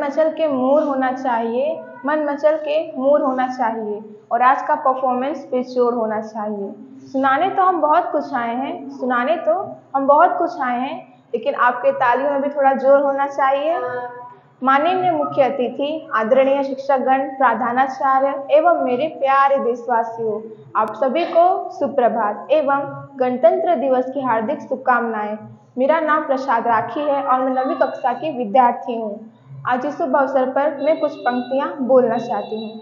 मचल के मूड होना चाहिए, मन मचल के मूड होना चाहिए और आज का परफॉर्मेंस बेजोड़ होना चाहिए। सुनाने तो हम बहुत कुछ आए हैं, लेकिन आपके तालियों में भी थोड़ा जोर होना चाहिए। माननीय मुख्य अतिथि, आदरणीय शिक्षकगण, प्रधानाचार्य एवं मेरे प्यारे देशवासियों, आप सभी को सुप्रभात एवं गणतंत्र दिवस की हार्दिक शुभकामनाएं। मेरा नाम प्रसाद राखी है और मैं 9वीं कक्षा की विद्यार्थी हूँ। आज इस शुभ अवसर पर मैं कुछ पंक्तियाँ बोलना चाहती हूँ।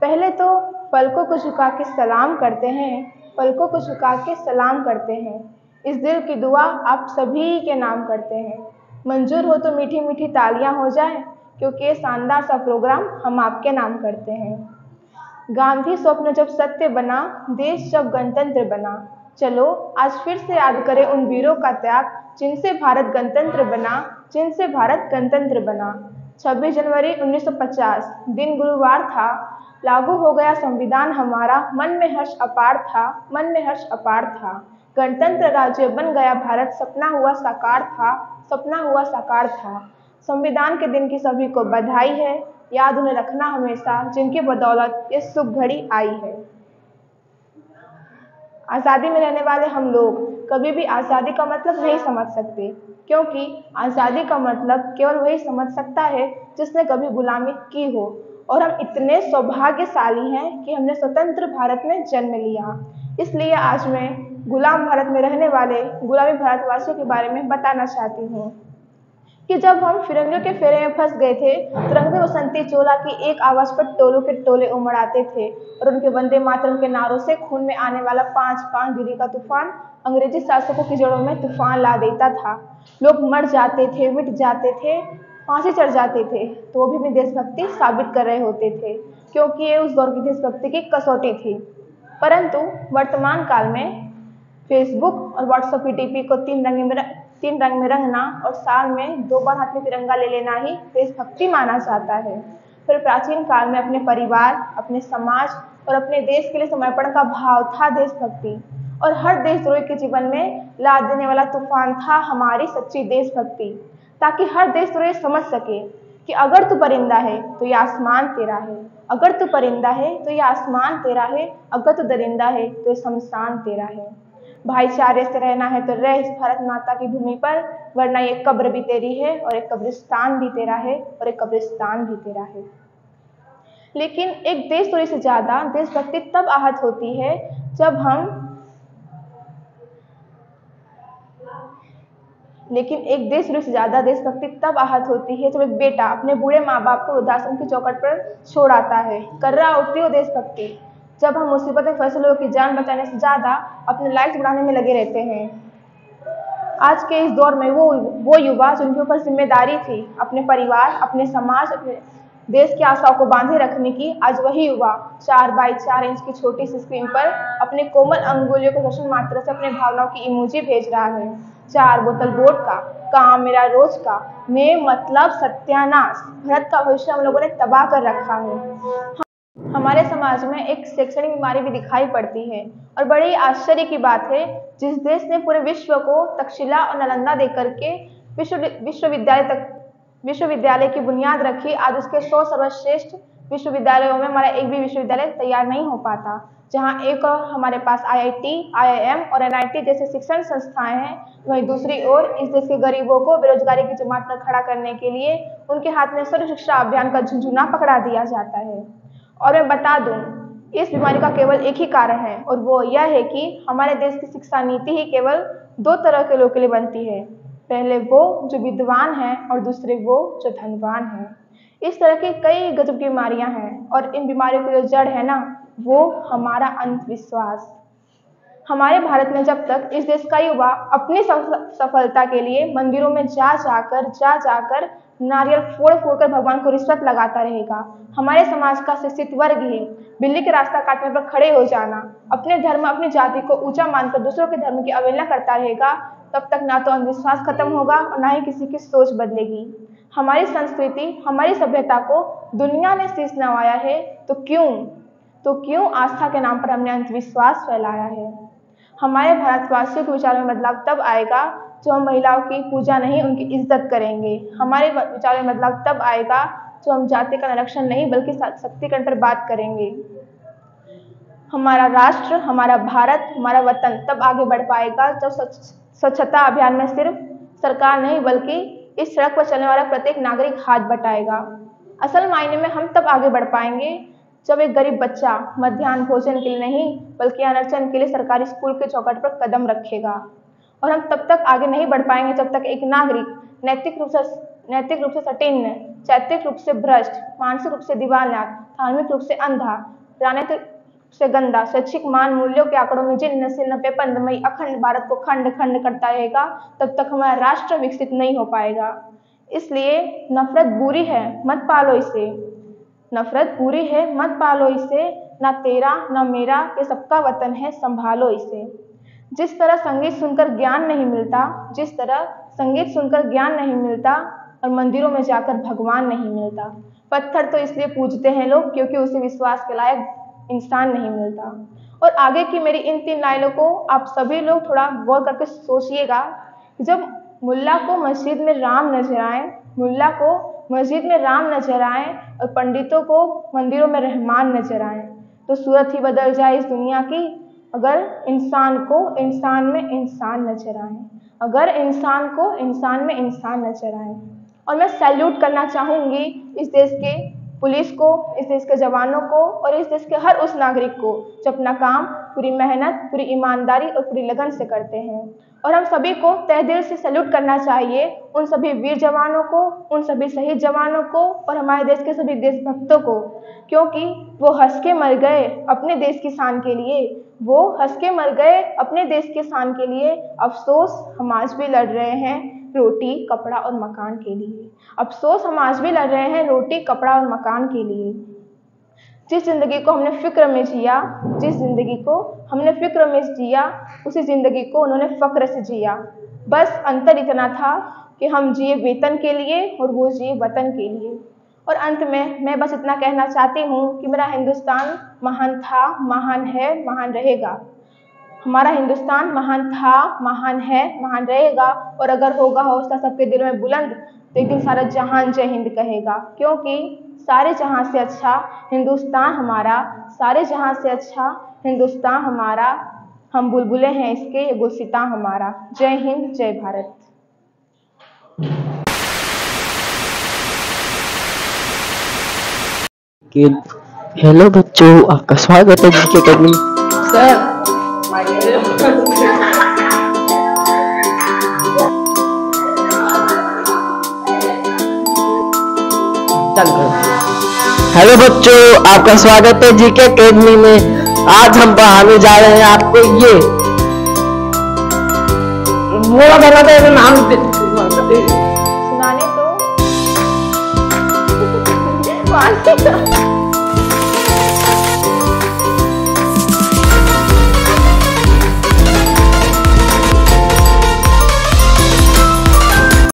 पहले तो पलकों को झुका के सलाम करते हैं, इस दिल की दुआ आप सभी के नाम करते हैं। मंजूर हो तो मीठी मीठी तालियां हो जाए, क्योंकि ये शानदार सा प्रोग्राम हम आपके नाम करते हैं। गांधी स्वप्न जब सत्य बना, देश जब गणतंत्र बना, चलो आज फिर से याद करें उन वीरों का त्याग, जिनसे भारत गणतंत्र बना। 26 जनवरी 1950 दिन गुरुवार था, लागू हो गया संविधान हमारा, मन में हर्ष अपार था। गणतंत्र राज्य बन गया भारत, सपना हुआ साकार था। संविधान के दिन की सभी को बधाई है, याद उन्हें रखना हमेशा, जिनकी बदौलत ये शुभ घड़ी आई है। आज़ादी में रहने वाले हम लोग कभी भी आज़ादी का मतलब नहीं समझ सकते, क्योंकि आज़ादी का मतलब केवल वही समझ सकता है जिसने कभी गुलामी की हो। और हम इतने सौभाग्यशाली हैं कि हमने स्वतंत्र भारत में जन्म लिया। इसलिए आज मैं गुलाम भारत में रहने वाले गुलामी भारतवासियों के बारे में बताना चाहती हूँ कि जब हम फिरंगियों के फेरे में फंस गए थे, तिरंगे बसंती चोला की एक आवाज़ पर टोलों के टोले उमड़ आते थे और उनके वंदे मातरम के नारों से खून में आने वाला 5-5 डिग्री का तूफान अंग्रेजी शासकों की जड़ों में तूफान ला देता था। लोग मर जाते थे, मिट जाते थे, फांसी चढ़ जाते थे, तो वो भी अपनी देशभक्ति साबित कर रहे होते थे, क्योंकि ये उस दौर की देशभक्ति की कसौटी थी। परंतु वर्तमान काल में फेसबुक और व्हाट्सएप की डीपी को तीन रंग में रंगना और साल में 2 बार हाथ में तिरंगा ले लेना ही देशभक्ति माना जाता है। फिर प्राचीन काल में अपने परिवार, अपने समाज और अपने देश के लिए समर्पण का भाव था देशभक्ति, और हर देशद्रोही के जीवन में ला देने वाला तूफान था हमारी सच्ची देशभक्ति, ताकि हर देशद्रोही समझ सके कि अगर तू परिंदा है तो ये आसमान तेरा है, अगर तू परिंदा है तो ये आसमान तेरा है, अगर तू दरिंदा है तो ये शमशान तेरा है। भाईचारे से रहना है तो रह इस भारत माता की भूमि पर, वरना ये कब्र भी तेरी है और एक कब्रिस्तान भी तेरा है और एक कब्रिस्तान भी तेरा है। लेकिन एक देशद्रोही से ज्यादा देशभक्ति तब आहत होती है जब एक बेटा अपने बूढ़े माँ बाप को वृद्धाश्रम की चौखट पर छोड़ आता है। कर्रा उठती हो देशभक्ति जब हम मुसीबत में फंसे लोगों की जान बचाने से ज़्यादा अपने लाइफ बढ़ाने में लगे रहते हैं। आज के इस दौर में वो युवा जिनके ऊपर जिम्मेदारी थी अपने परिवार, अपने समाज, अपने देश की आशाओं को बांधे रखने की, आज वही युवा 4x4 इंच की छोटी सी स्क्रीन पर अपने कोमल अंगुलियों के दर्शन मात्र से अपने भावनाओं की इमोजी भेज रहा है। 4 बोतल वोडका, काम मेरा रोज का, में मतलब सत्यानाश, भारत का भविष्य हम लोगों ने तबाह कर रखा है। हमारे समाज में एक शैक्षणिक बीमारी भी दिखाई पड़ती है, और बड़ी आश्चर्य की बात है, जिस देश ने पूरे विश्व को तक्षशिला और नालंदा देकर के विश्वविद्यालय की बुनियाद रखी, आज उसके 100 सर्वश्रेष्ठ विश्वविद्यालयों में हमारा एक भी विश्वविद्यालय तैयार नहीं हो पाता। जहां एक और हमारे पास IIT, IIM और NIT जैसे शिक्षण संस्थाएं हैं, वहीं दूसरी ओर इस देश के गरीबों को बेरोजगारी की जमात पर खड़ा करने के लिए उनके हाथ में सर्व शिक्षा अभियान का झुंझुना पकड़ा दिया जाता है। और मैं बता दूं, इस बीमारी का केवल एक ही कारण है, और वो यह है कि हमारे देश की शिक्षा नीति ही केवल 2 तरह के लोगों के लिए बनती है। पहले वो जो विद्वान हैं और दूसरे वो जो धनवान हैं। इस तरह की कई गजब की बीमारियां हैं, और इन बीमारियों की जो जड़ है ना, वो हमारा अंधविश्वास। हमारे भारत में जब तक इस देश का युवा अपनी सफलता के लिए मंदिरों में जा जाकर नारियल फोड़ कर भगवान को रिश्वत लगाता रहेगा, हमारे समाज का शिक्षित वर्ग ही बिल्ली के रास्ता काटने पर खड़े हो जाना, अपने धर्म, अपनी जाति को ऊंचा मानकर दूसरों के धर्म की अवहेलना करता रहेगा, तब तक ना तो अंधविश्वास खत्म होगा और ना ही किसी की सोच बदलेगी। हमारी संस्कृति, हमारी सभ्यता को दुनिया ने शीश नवाया है, तो क्यों आस्था के नाम पर हमने अंधविश्वास फैलाया है। हमारे भारतवासियों के विचारों में बदलाव तब आएगा जो हम महिलाओं की पूजा नहीं उनकी इज्जत करेंगे। हमारे विचार में बदलाव तब आएगा जो हम जाति का निरीक्षण नहीं बल्कि सशक्तिकरण पर बात करेंगे। हमारा राष्ट्र, हमारा भारत, हमारा वतन तब आगे बढ़ पाएगा जब स्वच्छता अभियान में सिर्फ सरकार नहीं बल्कि इस सड़क पर चलने वाला प्रत्येक नागरिक हाथ बटाएगा। असल मायने में हम तब आगे बढ़ पाएंगे जब एक गरीब बच्चा मध्याह्न भोजन के लिए नहीं बल्कि अनारक्षण के लिए सरकारी स्कूल के चौखट पर कदम रखेगा। और हम तब तक आगे नहीं बढ़ पाएंगे जब तक एक नागरिक नैतिक रूप से सटीर्ण, चैतिक रूप से भ्रष्ट, मानसिक रूप से दिवालिया, धार्मिक रूप से अंधा, राजनीतिक से गंदा, शैक्षिक मान मूल्यों के आंकड़ों में जिन नस्ल नब्बे पंदमयी अखंड भारत को खंड खंड करता रहेगा तब तक हमारा राष्ट्र विकसित नहीं हो पाएगा। इसलिए नफरत बुरी है, मत पालो इसे। नफरत बुरी है, मत पालो इसे। ना तेरा ना मेरा, ये सबका वतन है, संभालो इसे। जिस तरह संगीत सुनकर ज्ञान नहीं मिलता, जिस तरह संगीत सुनकर ज्ञान नहीं मिलता और मंदिरों में जाकर भगवान नहीं मिलता। पत्थर तो इसलिए पूजते हैं लोग क्योंकि उसे विश्वास के लायक इंसान नहीं मिलता। और आगे की मेरी इन 3 लाइनों को आप सभी लोग थोड़ा गौर करके सोचिएगा। जब मुल्ला को मस्जिद में राम नजर आए, मुल्ला को मस्जिद में राम नजर आए और पंडितों को मंदिरों में रहमान नजर आए तो सूरत ही बदल जाए इस दुनिया की अगर इंसान को इंसान में इंसान नजर आए, अगर इंसान को इंसान में इंसान नजर आए। और मैं सैल्यूट करना चाहूँगी इस देश के पुलिस को, इस देश के जवानों को और इस देश के हर उस नागरिक को जो अपना काम पूरी मेहनत, पूरी ईमानदारी और पूरी लगन से करते हैं। और हम सभी को तहे दिल से सैल्यूट करना चाहिए उन सभी वीर जवानों को, उन सभी शहीद जवानों को और हमारे देश के सभी देशभक्तों को, क्योंकि वो हंस के मर गए अपने देश की शान के लिए, वो हंस के मर गए अपने देश के शान के लिए। अफसोस हम आज भी लड़ रहे हैं रोटी, कपड़ा और मकान के लिए। अफसोस हम आज भी लड़ रहे हैं रोटी, कपड़ा और मकान के लिए। जिस जिंदगी को हमने फिक्र में जिया, जिस जिंदगी को हमने फिक्र में जिया, उसी जिंदगी को उन्होंने फक्र से जिया। बस अंतर इतना था कि हम जिए वेतन के लिए और वो जिए वतन के लिए। और अंत में मैं बस इतना कहना चाहती हूँ कि मेरा हिंदुस्तान महान था, महान है, महान रहेगा। हमारा हिंदुस्तान महान था, महान है, महान रहेगा। और अगर होगा हौसला सबके दिल में बुलंद तो एक दिन सारा जहान जय हिंद कहेगा, क्योंकि सारे जहां से अच्छा हिंदुस्तान हमारा, सारे जहां से अच्छा हिंदुस्तान हमारा। हम बुलबुलें हैं इसके, ये गुलसिता हमारा। जय हिंद, जय भारत। हेलो बच्चों, आपका स्वागत है जीके अकेडमी। सर हेलो बच्चों, आपका स्वागत है जीके अकेडमी में। आज हम पढ़ाने जा रहे हैं आपको ये मोड़ा बनाते हैं नाम सुनाने तो